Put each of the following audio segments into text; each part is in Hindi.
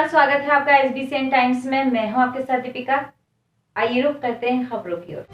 नमस्कार, स्वागत है आपका एसबीसीएन टाइम्स में। मैं हूं आपके साथ दीपिका। आइए रुख करते हैं खबरों की ओर।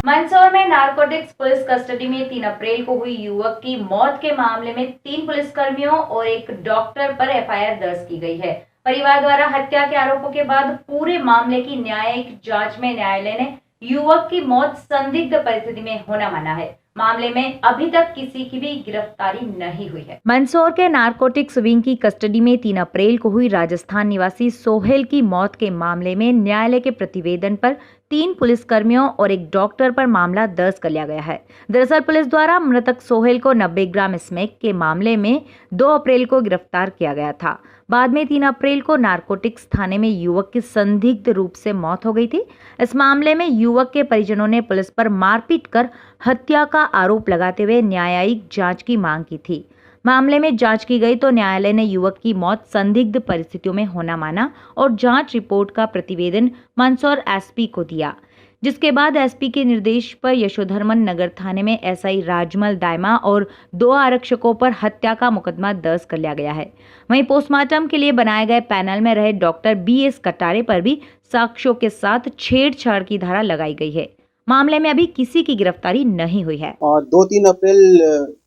मंदसौर में नारकोटिक्स पुलिस कस्टडी में 3 अप्रैल को हुई युवक की मौत के मामले में 3 पुलिसकर्मियों और एक डॉक्टर पर एफआईआर दर्ज की गई है। परिवार द्वारा हत्या के आरोपों के बाद पूरे मामले की न्यायिक जांच में न्यायालय ने युवक की मौत संदिग्ध परिस्थिति में होना माना है। मामले में अभी तक किसी की भी गिरफ्तारी नहीं हुई है। मंदसौर के नारकोटिक्स विंग की कस्टडी में 3 अप्रैल को हुई राजस्थान निवासी सोहेल की मौत के मामले में न्यायालय के प्रतिवेदन पर 3 पुलिसकर्मियों और एक डॉक्टर पर मामला दर्ज कर लिया गया है। दरअसल पुलिस द्वारा मृतक सोहेल को 90 ग्राम स्मैक के मामले में 2 अप्रैल को गिरफ्तार किया गया था। बाद में 3 अप्रैल को नारकोटिक्स थाने में युवक की संदिग्ध रूप से मौत हो गई थी। इस मामले में युवक के परिजनों ने पुलिस पर मारपीट कर हत्या का आरोप लगाते हुए न्यायिक जांच की मांग की थी। मामले में जांच की गई तो न्यायालय ने युवक की मौत संदिग्ध परिस्थितियों में होना माना और जांच रिपोर्ट का प्रतिवेदन मंदसौर एसपी को दिया, जिसके बाद एसपी के निर्देश पर यशोधर्मन नगर थाने में एसआई राजमल दायमा और 2 आरक्षकों पर हत्या का मुकदमा दर्ज कर लिया गया है। वहीं पोस्टमार्टम के लिए बनाए गए पैनल में रहे डॉक्टर बीएस कटारे पर भी साक्ष्यों के साथ छेड़छाड़ की धारा लगाई गई है। मामले में अभी किसी की गिरफ्तारी नहीं हुई है। और 2-3 अप्रैल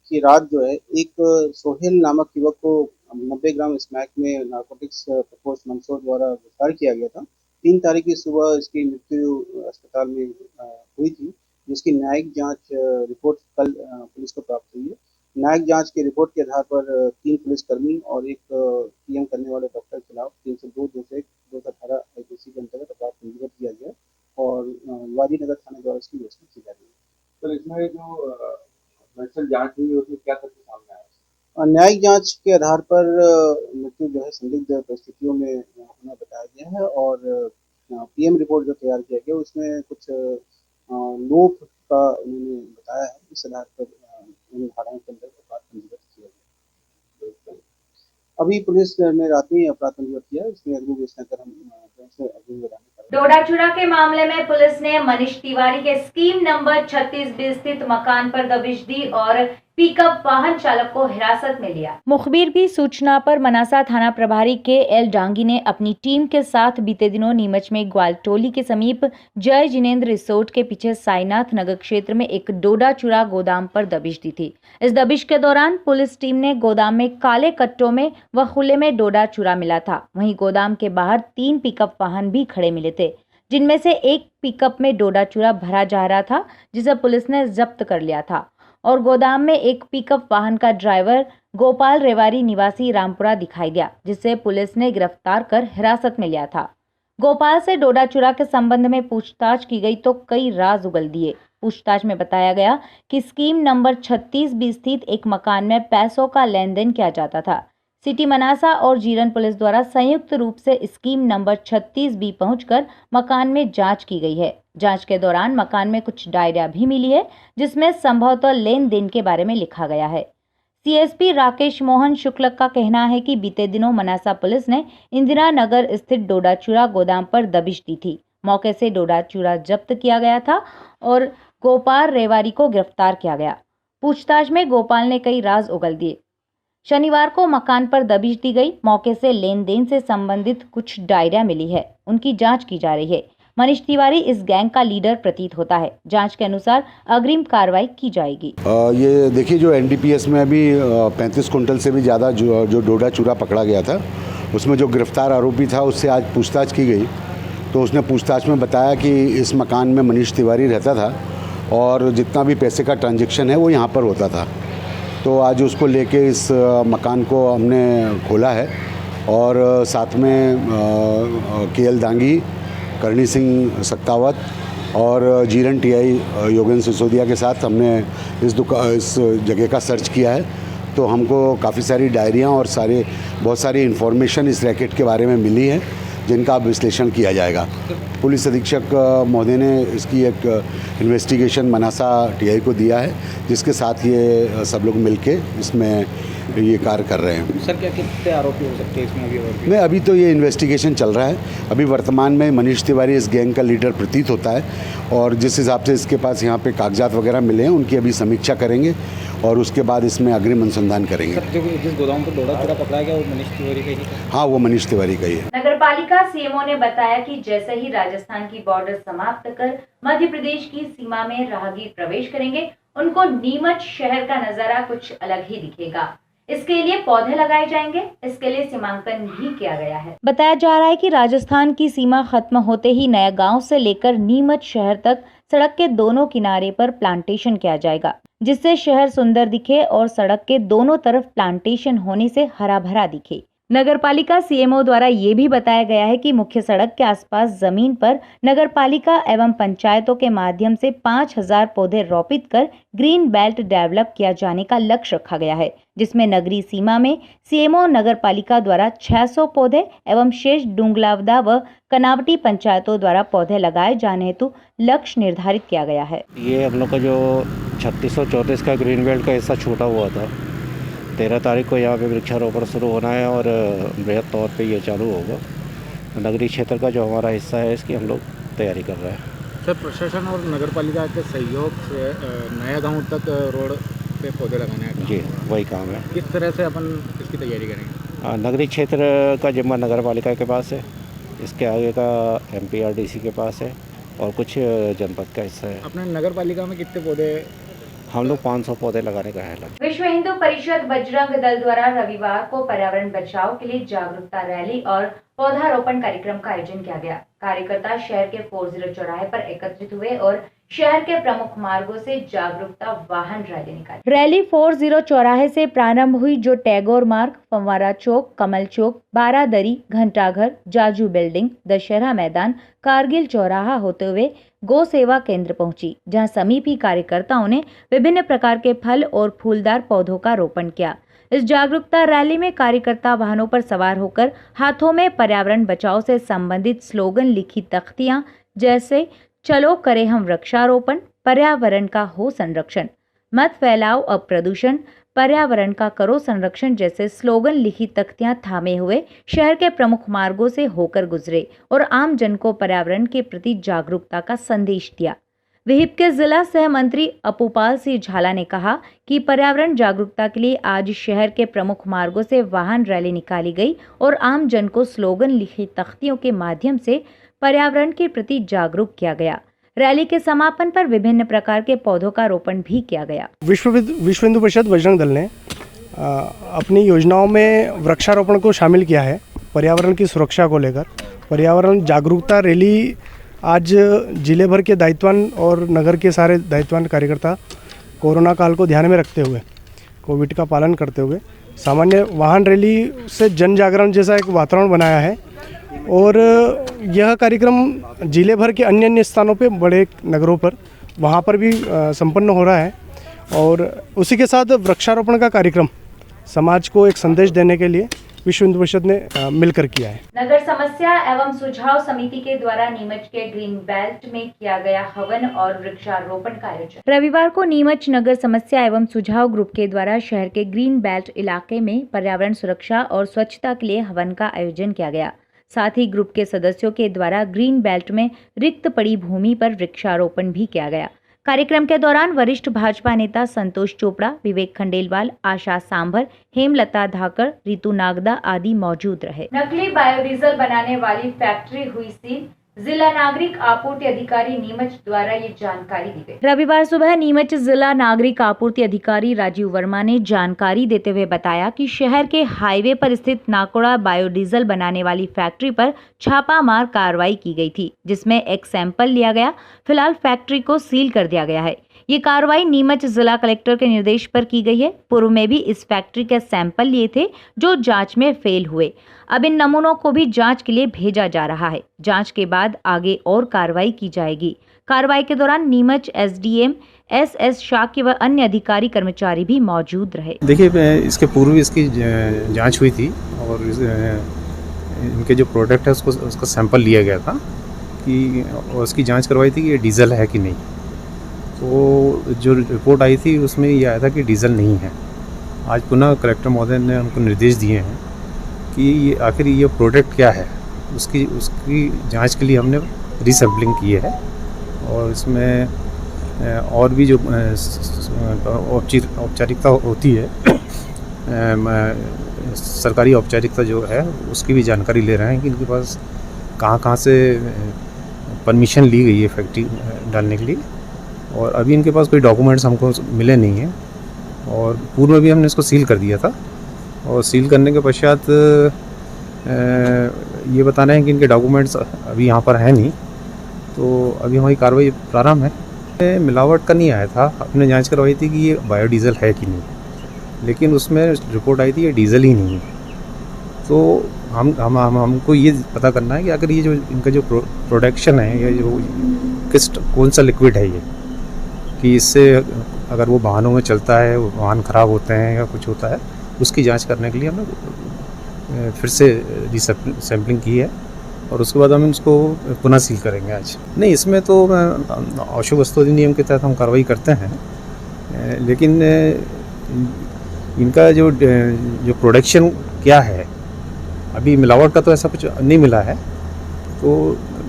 की रात जो है एक सोहेल नामक युवक को 90 ग्राम स्मैक में नारकोटिक्स प्रकोष्ठ मंदसौर द्वारा गिरफ्तार किया गया था। 3 तारीख की सुबह इसकी मृत्यु अस्पताल में हुई थी, जिसकी न्यायिक जांच रिपोर्ट कल पुलिस को प्राप्त हुई है। न्यायिक जांच की रिपोर्ट के आधार पर 3 पुलिसकर्मी और एक पीएम करने वाले डॉक्टर के खिलाफ 302/218 आईपीसी के अंतर्गत अपराध पंजीबद्ध किया गया और वादी नगर थाने द्वारा इसकी व्यवस्था की जा रही है। तो इसमें जो मेडिकल जांच हुई उसमें क्या तथ्य सामने आया? न्यायिक जांच के आधार पर मृत्यु जो है संदिग्ध परिस्थितियों में होना बताया गया है और पीएम रिपोर्ट जो तैयार किया गया उसमें कुछ लोप का उन्होंने बताया है। इस आधार पर उन धाराओं के अंदर अपराध पंजीबद्ध किया गया। अभी पुलिस ने रात में अपराध पंजीबद्ध किया है, इसमें अग्रिम विवेचना कर हम अग्रिम बयान डोडाचूड़ा के मामले में पुलिस ने मनीष तिवारी के स्कीम नंबर 36B स्थित मकान पर दबिश दी और पिकअप वाहन चालक को हिरासत में लिया। मुखबिर की सूचना पर मनासा थाना प्रभारी KL डांगी ने अपनी टीम के साथ बीते दिनों नीमच में ग्वालटोली के समीप जय जिनेन्द्र रिसोर्ट के पीछे साईनाथ नगर क्षेत्र में एक डोडाचूड़ा गोदाम पर दबिश दी थी। इस दबिश के दौरान पुलिस टीम ने गोदाम में काले कट्टों में व खुले में डोडाचूड़ा मिला था। वहीं गोदाम के बाहर 3 पिकअप वाहन भी खड़े मिले थे, जिनमें से एक पिकअप में डोडाचूड़ा भरा जा रहा था, जिसे पुलिस ने जब्त कर लिया था और गोदाम में एक पिकअप वाहन का ड्राइवर गोपाल रेवारी निवासी रामपुरा दिखाई दिया, जिसे पुलिस ने गिरफ्तार कर हिरासत में लिया था। गोपाल से डोडाचूड़ा के संबंध में पूछताछ की गई तो कई राज उगल दिए। पूछताछ में बताया गया कि स्कीम नंबर 36B स्थित एक मकान में पैसों का लेन देन किया जाता था। सिटी मनासा और जीरन पुलिस द्वारा संयुक्त रूप से स्कीम नंबर 36B पहुंचकर मकान में जांच की गई है। जांच के दौरान मकान में कुछ डायरिया भी मिली है, जिसमें संभवतः लेन देन के बारे में लिखा गया है। सीएसपी राकेश मोहन शुक्ल का कहना है कि बीते दिनों मनासा पुलिस ने इंदिरा नगर स्थित डोडाचूड़ा गोदाम पर दबिश दी थी। मौके से डोडाचूड़ा जब्त किया गया था और गोपाल रेवारी को गिरफ्तार किया गया। पूछताछ में गोपाल ने कई राज उगल दिए। शनिवार को मकान पर दबिश दी गई। मौके से लेन देन से संबंधित कुछ डायरिया मिली है, उनकी जांच की जा रही है। मनीष तिवारी इस गैंग का लीडर प्रतीत होता है। जांच के अनुसार अग्रिम कार्रवाई की जाएगी। ये देखिए, जो एनडीपीएस में अभी 35 कुंटल से भी ज़्यादा जो डोडाचूड़ा पकड़ा गया था, उसमें जो गिरफ्तार आरोपी था उससे आज पूछताछ की गई तो उसने पूछताछ में बताया कि इस मकान में मनीष तिवारी रहता था और जितना भी पैसे का ट्रांजैक्शन है वो यहाँ पर होता था। तो आज उसको लेके इस मकान को हमने खोला है और साथ में KL डांगी, करणी सिंह सक्तावत और जीरन टीआई योगेंद्र सिसोदिया के साथ हमने इस जगह का सर्च किया है। तो हमको काफ़ी सारी डायरियाँ और बहुत सारी इन्फॉर्मेशन इस रैकेट के बारे में मिली है, जिनका अब विश्लेषण किया जाएगा। पुलिस अधीक्षक महोदय ने इसकी एक इन्वेस्टिगेशन मनासा टीआई को दिया है, जिसके साथ ये सब लोग मिलके इसमें ये कार्य कर रहे हैं। सर, क्या कितने आरोपी हो सकते हैं इसमें अभी? नहीं, अभी तो ये इन्वेस्टिगेशन चल रहा है। अभी वर्तमान में मनीष तिवारी इस गैंग का लीडर प्रतीत होता है और जिस हिसाब से इसके पास यहाँ पे कागजात वगैरह मिले हैं, उनकी अभी समीक्षा करेंगे और उसके बाद इसमें अग्रिम अनुसंधान करेंगे। सर, जो जिस गोदाम पर डोडा चूरा पकड़ा गया वो मनीष तिवारी का ही है? हाँ, वो मनीष तिवारी का ही है। नगरपालिका सीएमओ ने बताया कि जैसे ही राजस्थान की बॉर्डर समाप्त कर मध्य प्रदेश की सीमा में राहगीर प्रवेश करेंगे, उनको नीमच शहर का नजारा कुछ अलग ही दिखेगा। इसके लिए पौधे लगाए जाएंगे। इसके लिए सीमांकन भी किया गया है। बताया जा रहा है कि राजस्थान की सीमा खत्म होते ही नया गांव से लेकर नीमच शहर तक सड़क के दोनों किनारे पर प्लांटेशन किया जाएगा, जिससे शहर सुंदर दिखे और सड़क के दोनों तरफ प्लांटेशन होने से हरा भरा दिखे। नगरपालिका सीएमओ द्वारा ये भी बताया गया है कि मुख्य सड़क के आसपास जमीन पर नगरपालिका एवं पंचायतों के माध्यम से 5000 पौधे रोपित कर ग्रीन बेल्ट डेवलप किया जाने का लक्ष्य रखा गया है, जिसमें नगरीय सीमा में सीएमओ नगरपालिका द्वारा 600 पौधे एवं शेष डुंगलावदा व कनावटी पंचायतों द्वारा पौधे लगाए जाने हेतु लक्ष्य निर्धारित किया गया है। ये हम लोग का जो 3634 का ग्रीन बेल्ट का हिस्सा छूटा हुआ था, 13 तारीख को यहाँ पे वृक्षारोपण शुरू होना है और बृहद तौर पे ये चालू होगा। नगरीय क्षेत्र का जो हमारा हिस्सा है इसकी हम लोग तैयारी कर रहे हैं। सर, प्रशासन और नगरपालिका के सहयोग से नया गांव तक रोड पे पौधे लगाने का जी वही काम है। किस तरह से अपन इसकी तैयारी करेंगे? नगरीय क्षेत्र का जिम्मा नगरपालिका के पास है, इसके आगे का MPRDC के पास है और कुछ जनपद का हिस्सा है। अपने नगरपालिका में कितने पौधे? हम लोग 500 पौधे लगाने का है लक्ष्य। विश्व हिंदू परिषद बजरंग दल द्वारा रविवार को पर्यावरण बचाव के लिए जागरूकता रैली और पौधारोपण कार्यक्रम का आयोजन किया गया। कार्यकर्ता शहर के 40 चौराहे पर एकत्रित हुए और शहर के प्रमुख मार्गों से जागरूकता वाहन रैली निकाली। रैली 40 चौराहे से प्रारंभ हुई, जो टैगोर मार्ग, फंवारा चौक, कमल चौक, बारादरी, घंटाघर, जाजू बिल्डिंग, दशहरा मैदान, कारगिल चौराहा होते हुए गौ सेवा केंद्र पहुंची, जहां समीपी कार्यकर्ताओं ने विभिन्न प्रकार के फल और फूलदार पौधों का रोपण किया। इस जागरूकता रैली में कार्यकर्ता वाहनों पर सवार होकर हाथों में पर्यावरण बचाव से संबंधित स्लोगन लिखी तख्तियां जैसे चलो करें हम वृक्षारोपण, पर्यावरण का हो संरक्षण, मत फैलाओ अब प्रदूषण, पर्यावरण का करो संरक्षण जैसे स्लोगन लिखी तख्तियां थामे हुए शहर के प्रमुख मार्गों से होकर गुजरे और आम जन को पर्यावरण के प्रति जागरूकता का संदेश दिया। विहिप के जिला सह मंत्री अपूपाल सिंह झाला ने कहा कि पर्यावरण जागरूकता के लिए आज शहर के प्रमुख मार्गों से वाहन रैली निकाली गई और आम जन को स्लोगन लिखी तख्तियों के माध्यम से पर्यावरण के प्रति जागरूक किया गया। रैली के समापन पर विभिन्न प्रकार के पौधों का रोपण भी किया गया। विश्व हिंदू परिषद बजरंग दल ने अपनी योजनाओं में वृक्षारोपण को शामिल किया है। पर्यावरण की सुरक्षा को लेकर पर्यावरण जागरूकता रैली आज जिले भर के दायित्वान और नगर के सारे दायित्वान कार्यकर्ता कोरोना काल को ध्यान में रखते हुए, कोविड का पालन करते हुए सामान्य वाहन रैली से जन जागरण जैसा एक वातावरण बनाया है और यह कार्यक्रम जिले भर के अन्य अन्य स्थानों पे, बड़े नगरों पर, वहाँ पर भी संपन्न हो रहा है और उसी के साथ वृक्षारोपण का कार्यक्रम समाज को एक संदेश देने के लिए विश्व हिंदू परिषद ने मिलकर किया है। नगर समस्या एवं सुझाव समिति के द्वारा नीमच के ग्रीन बेल्ट में किया गया हवन और वृक्षारोपण का आयोजन। रविवार को नीमच नगर समस्या एवं सुझाव ग्रुप के द्वारा शहर के ग्रीन बेल्ट इलाके में पर्यावरण सुरक्षा और स्वच्छता के लिए हवन का आयोजन किया गया। साथ ही ग्रुप के सदस्यों के द्वारा ग्रीन बेल्ट में रिक्त पड़ी भूमि पर वृक्षारोपण भी किया गया। कार्यक्रम के दौरान वरिष्ठ भाजपा नेता संतोष चोपड़ा, विवेक खंडेलवाल, आशा सांभर, हेमलता धाकर, रितु नागदा आदि मौजूद रहे। नकली बायोडीजल बनाने वाली फैक्ट्री हुई सील। जिला नागरिक आपूर्ति अधिकारी नीमच द्वारा ये जानकारी दी गई। रविवार सुबह नीमच जिला नागरिक आपूर्ति अधिकारी राजीव वर्मा ने जानकारी देते हुए बताया कि शहर के हाईवे पर स्थित नाकोड़ा बायोडीजल बनाने वाली फैक्ट्री पर छापामार कार्रवाई की गई थी, जिसमें एक सैंपल लिया गया। फिलहाल फैक्ट्री को सील कर दिया गया है। ये कार्रवाई नीमच जिला कलेक्टर के निर्देश पर की गई है। पूर्व में भी इस फैक्ट्री के सैंपल लिए थे जो जांच में फेल हुए। अब इन नमूनों को भी जांच के लिए भेजा जा रहा है। जांच के बाद आगे और कार्रवाई की जाएगी। कार्रवाई के दौरान नीमच SDM SS शाक्य व अन्य अधिकारी कर्मचारी भी मौजूद रहे। देखिए, इसके पूर्व इसकी जांच हुई थी और इनके जो प्रोडक्ट है उसका सैंपल लिया गया था कि उसकी जांच करवाई थी कि ये डीजल है कि नहीं। तो जो रिपोर्ट आई थी उसमें ये आया था कि डीजल नहीं है। आज पुनः कलेक्टर महोदय ने उनको निर्देश दिए हैं कि ये आखिर ये प्रोडक्ट क्या है, उसकी जांच के लिए हमने रीसैम्पलिंग की है और इसमें और भी जो औपचारिकता होती है, सरकारी औपचारिकता जो है उसकी भी जानकारी ले रहे हैं कि इनके पास कहाँ कहाँ से परमिशन ली गई है फैक्ट्री डालने के लिए। और अभी इनके पास कोई डॉक्यूमेंट्स हमको मिले नहीं हैं, और पूर्व में भी हमने इसको सील कर दिया था, और सील करने के पश्चात ये बता रहे हैं कि इनके डॉक्यूमेंट्स अभी यहाँ पर हैं नहीं, तो अभी हमारी कार्रवाई प्रारंभ है। मिलावट का नहीं आया था, हमने जांच करवाई थी कि ये बायोडीज़ल है कि नहीं, लेकिन उसमें रिपोर्ट आई थी ये डीजल ही नहीं है। तो हमको ये पता करना है कि अगर ये जो इनका जो प्रोडक्शन है, ये जो कौन सा लिक्विड है ये, कि इससे अगर वो वाहनों में चलता है, वाहन ख़राब होते हैं या कुछ होता है, उसकी जांच करने के लिए हमने फिर से रीसैम्पलिंग की है, और उसके बाद हम इसको पुनः सील करेंगे आज। नहीं, इसमें तो औषध वस्तु अधिनियम के तहत हम कार्रवाई करते हैं, लेकिन इनका जो प्रोडक्शन क्या है, अभी मिलावट का तो ऐसा कुछ नहीं मिला है। तो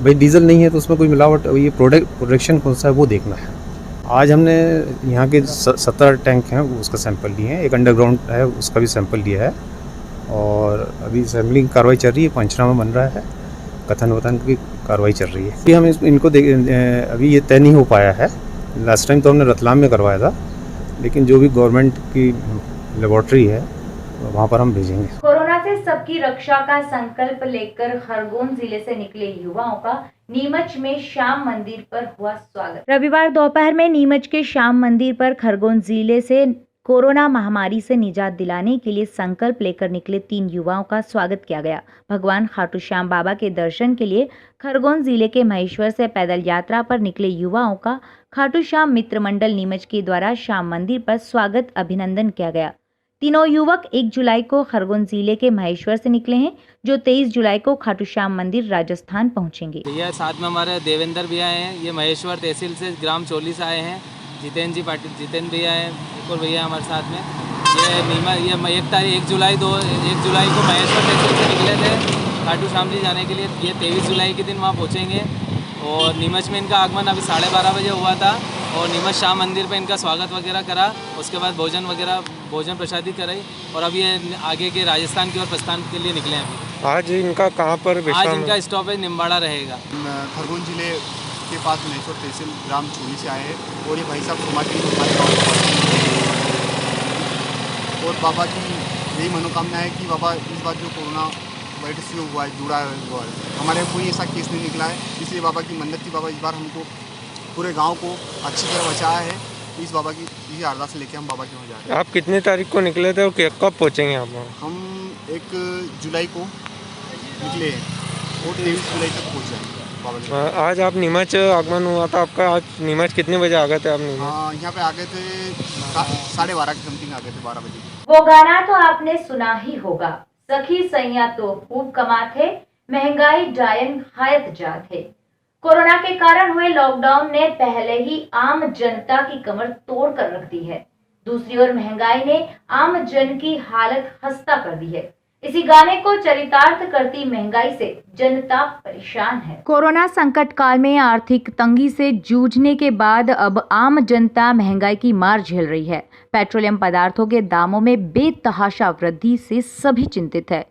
भाई डीजल नहीं है तो उसमें कोई मिलावट, ये प्रोडक्शन कौन सा है वो देखना है। आज हमने यहाँ के 17 टैंक हैं वो उसका सैंपल लिए हैं, एक अंडरग्राउंड है उसका भी सैंपल लिया है, और अभी सैम्पलिंग कार्रवाई चल रही है, पंचनामा बन रहा है, कथन वथन की कार्रवाई चल रही है। अभी हम इनको अभी ये तय नहीं हो पाया है। लास्ट टाइम तो हमने रतलाम में करवाया था, लेकिन जो भी गवर्नमेंट की लेबॉर्ट्री है वहाँ पर हम भेजेंगे। कोरोना से सबकी रक्षा का संकल्प लेकर खरगोन जिले से निकले युवाओं का नीमच में श्याम मंदिर पर हुआ स्वागत। रविवार दोपहर में नीमच के श्याम मंदिर पर खरगोन जिले से कोरोना महामारी से निजात दिलाने के लिए संकल्प लेकर निकले 3 युवाओं का स्वागत किया गया। भगवान खाटू श्याम बाबा के दर्शन के लिए खरगोन जिले के महेश्वर से पैदल यात्रा पर निकले युवाओं का खाटू श्याम मित्र मंडल नीमच के द्वारा श्याम मंदिर पर स्वागत अभिनंदन किया गया। तीनों युवक 1 जुलाई को खरगोन जिले के महेश्वर से निकले हैं, जो 23 जुलाई को खाटू श्याम मंदिर राजस्थान पहुंचेंगे। भैया साथ में हमारे देवेंद्र भैया हैं, ये महेश्वर तहसील से ग्राम चोली से आए हैं। जितेंद्र जी पाटिल, जितेंद्र भैया हैं, एक और भैया हमारे साथ में। ये 1 जुलाई को महेश्वर तहसील से निकले थे खाटू श्याम जी जाने के लिए। ये 23 जुलाई के दिन वहाँ पहुँचेंगे, और नीमच में इनका आगमन अभी 12:30 बजे हुआ था, और नीमच श्याम मंदिर पे इनका स्वागत वगैरह करा, उसके बाद भोजन प्रसादी कराई, और अभी ये आगे के राजस्थान की ओर प्रस्थान के लिए निकले हैं। अभी आज इनका कहाँ पर आज इनका स्टॉपेज निम्बाड़ा रहेगा। खरगोन जिले के पास महेश्वर तहसील ग्राम चोली से आए हैं, और ये भाई साहब समाज की हमारे गाँव, और बाबा की यही मनोकामना है कि बाबा इस बार जो कोरोना वायरस जो हुआ है, जुड़ा हुआ है, हमारे कोई ऐसा केस नहीं निकला है, इसलिए बाबा की मन्नत थी, बाबा इस बार हमको पूरे गांव को अच्छी तरह बचाया है। इस बाबा की ये अरदास लेके हम बाबा के वहाँ जा रहे हैं। आप कितनी तारीख को निकले थे और कब पहुँचेंगे आप? हम 1 जुलाई को निकले हैं और 23 जुलाई तक पहुँच जाएंगे बाबा के। आज आप नीमच आगमन हुआ था आपका, आज नीमच कितने बजे आ गए थे आप नीमच? यहाँ पे आ गए थे 12:30 के समथिंग आ गए थे, 12 बजे। वो गाना तो आपने सुना ही होगा, सखी सैया तो खूब कमाथे, महंगाई डायन खायत जाते। कोरोना के कारण हुए लॉकडाउन ने पहले ही आम जनता की कमर तोड़ कर रख दी है। दूसरी ओर महंगाई ने आम जन की हालत खस्ता कर दी है। इसी गाने को चरितार्थ करती महंगाई से जनता परेशान है। कोरोना संकट काल में आर्थिक तंगी से जूझने के बाद अब आम जनता महंगाई की मार झेल रही है। पेट्रोलियम पदार्थों के दामों में बेतहाशा वृद्धि से सभी चिंतित है।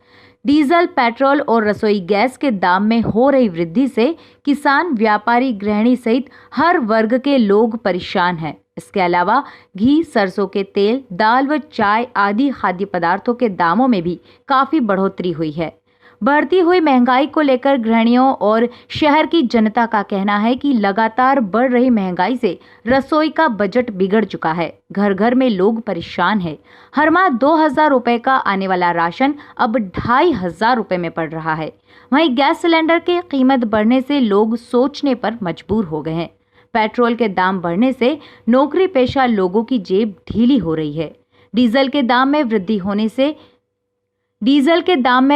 डीजल, पेट्रोल और रसोई गैस के दाम में हो रही वृद्धि से किसान, व्यापारी, गृहिणी सहित हर वर्ग के लोग परेशान हैं। इसके अलावा घी, सरसों के तेल, दाल व चाय आदि खाद्य पदार्थों के दामों में भी काफी बढ़ोतरी हुई है। बढ़ती हुई महंगाई को लेकर गृहिणियों और शहर की जनता का कहना है कि लगातार बढ़ रही महंगाई से रसोई का बजट बिगड़ चुका है। घर घर में लोग परेशान हैं। हर माह 2000 रुपए का आने वाला राशन अब 2500 रुपए में पड़ रहा है। वहीं गैस सिलेंडर की कीमत बढ़ने से लोग सोचने पर मजबूर हो गए हैं। पेट्रोल के दाम बढ़ने से नौकरी पेशा लोगों की जेब ढीली हो रही है। डीजल के दाम में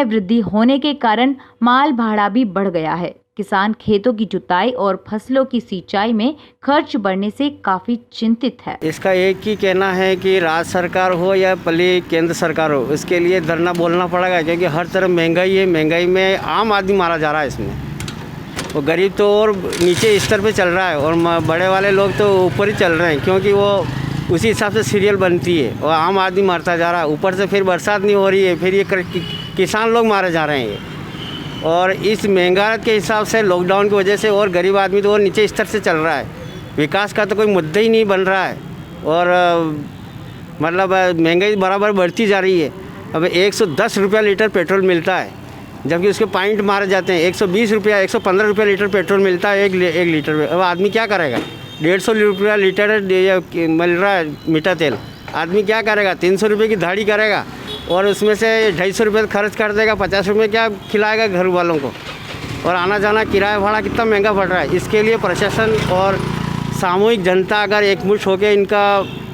वृद्धि होने के कारण माल भाड़ा भी बढ़ गया है। किसान खेतों की जुताई और फसलों की सिंचाई में खर्च बढ़ने से काफी चिंतित है। इसका एक ही कहना है कि राज्य सरकार हो या भले केंद्र सरकार हो, इसके लिए धरना बोलना पड़ेगा, क्योंकि हर तरफ महंगाई है। महंगाई में आम आदमी मारा जा रहा है। इसमें वो गरीब तो और नीचे स्तर पे चल रहा है और बड़े वाले लोग तो ऊपर ही चल रहे हैं, क्योंकि वो उसी हिसाब से सीरियल बनती है और आम आदमी मरता जा रहा है। ऊपर से फिर बरसात नहीं हो रही है, फिर ये किसान लोग मारे जा रहे हैं ये। और इस महंगाई के हिसाब से लॉकडाउन की वजह से और गरीब आदमी तो और नीचे स्तर से चल रहा है। विकास का तो कोई मुद्दा ही नहीं बन रहा है और मतलब महंगाई बराबर बढ़ती जा रही है। अब 110 रुपया लीटर पेट्रोल मिलता है, जबकि उसके पॉइंट मारे जाते हैं। 120 रुपया 115 रुपया लीटर पेट्रोल मिलता है एक लीटर में। अब आदमी क्या करेगा? 150 रुपया लीटर मिल रहा है मीठा तेल, आदमी क्या करेगा? 300 रुपये की दाढ़ी करेगा और उसमें से 250 रुपये खर्च कर देगा। 50 रुपये क्या खिलाएगा घर वालों को? और आना जाना किराया भाड़ा कितना महंगा पड़ रहा है। इसके लिए प्रशासन और सामूहिक जनता अगर एकमुश्त होकर इनका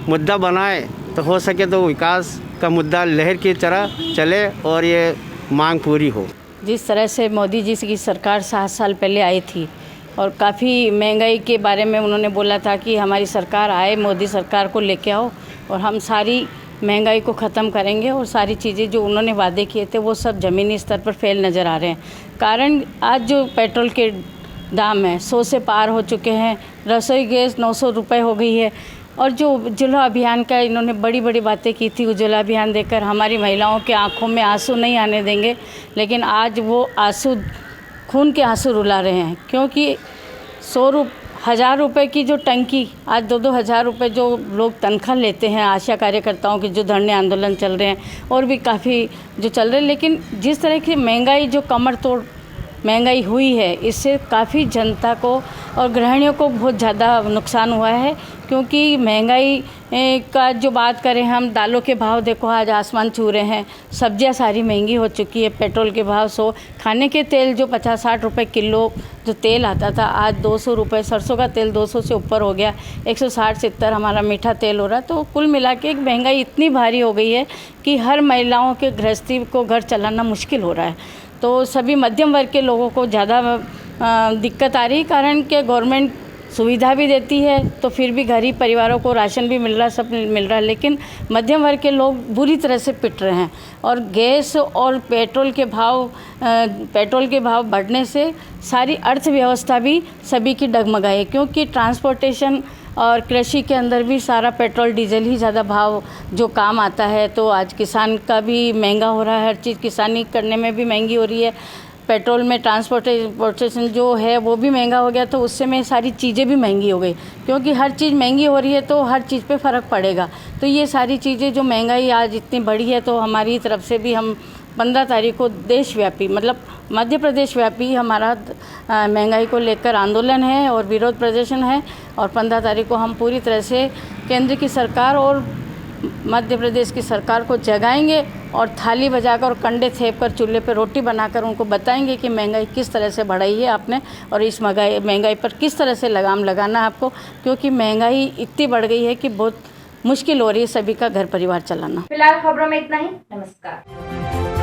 मुद्दा बनाए तो हो सके तो विकास का मुद्दा लहर की तरह चले और ये मांग पूरी हो। जिस तरह से मोदी जी की सरकार 7 साल पहले आई थी और काफ़ी महंगाई के बारे में उन्होंने बोला था कि हमारी सरकार आए, मोदी सरकार को लेके आओ और हम सारी महंगाई को ख़त्म करेंगे, और सारी चीज़ें जो उन्होंने वादे किए थे वो सब ज़मीनी स्तर पर फेल नज़र आ रहे हैं। कारण आज जो पेट्रोल के दाम है 100 से पार हो चुके हैं, रसोई गैस 900 रुपये हो गई है, और जो उज्ज्वला अभियान का इन्होंने बड़ी बड़ी बातें की थी, उज्ज्वला अभियान देकर हमारी महिलाओं के आंखों में आंसू नहीं आने देंगे, लेकिन आज वो आंसू खून के आंसू रुला रहे हैं। क्योंकि 1,000 रुपये की जो टंकी आज 2-2 हज़ार रुपये जो लोग तनख्वाह लेते हैं आशा कार्यकर्ताओं के जो धरने आंदोलन चल रहे हैं और भी काफ़ी जो चल रहे हैं, लेकिन जिस तरह की महंगाई जो कमर तोड़ महंगाई हुई है, इससे काफ़ी जनता को और गृहिणियों को बहुत ज़्यादा नुकसान हुआ है। क्योंकि महंगाई का जो बात करें हम, दालों के भाव देखो आज आसमान छू रहे हैं, सब्जियां सारी महंगी हो चुकी है, पेट्रोल के भाव 100, खाने के तेल जो 50-60 रुपये किलो जो तेल आता था आज 200 रुपये, सरसों का तेल 200 से ऊपर हो गया, 160-70 हमारा मीठा तेल हो रहा है। तो कुल मिला के महंगाई इतनी भारी हो गई है कि हर महिलाओं के गृहस्थी को घर चलाना मुश्किल हो रहा है। तो सभी मध्यम वर्ग के लोगों को ज़्यादा दिक्कत आ रही, कारण कि गवर्नमेंट सुविधा भी देती है तो फिर भी गरीब परिवारों को राशन भी मिल रहा है, सब मिल रहा है, लेकिन मध्यम वर्ग के लोग बुरी तरह से पिट रहे हैं। और गैस और पेट्रोल के भाव बढ़ने से सारी अर्थव्यवस्था भी सभी की डगमगाई, क्योंकि ट्रांसपोर्टेशन और कृषि के अंदर भी सारा पेट्रोल डीजल ही ज़्यादा भाव जो काम आता है। तो आज किसान का भी महंगा हो रहा है, हर चीज़ किसानी करने में भी महंगी हो रही है। पेट्रोल में ट्रांसपोर्टेशन जो है वो भी महंगा हो गया, तो उससे में सारी चीज़ें भी महंगी हो गई, क्योंकि हर चीज़ महंगी हो रही है तो हर चीज़ पे फ़र्क पड़ेगा। तो ये सारी चीज़ें जो महंगाई आज इतनी बढ़ी है, तो हमारी तरफ से भी हम 15 तारीख को देशव्यापी मतलब मध्य प्रदेश व्यापी हमारा महंगाई को लेकर आंदोलन है और विरोध प्रदर्शन है, और 15 तारीख को हम पूरी तरह से केंद्र की सरकार और मध्य प्रदेश की सरकार को जगाएंगे और थाली बजाकर और कंडे थेप कर चूल्हे पर रोटी बनाकर उनको बताएंगे कि महंगाई किस तरह से बढ़ाई है आपने और इस महंगाई पर किस तरह से लगाम लगाना है आपको, क्योंकि महंगाई इतनी बढ़ गई है कि बहुत मुश्किल हो रही है सभी का घर परिवार चलाना। फिलहाल खबरों में इतना ही। नमस्कार।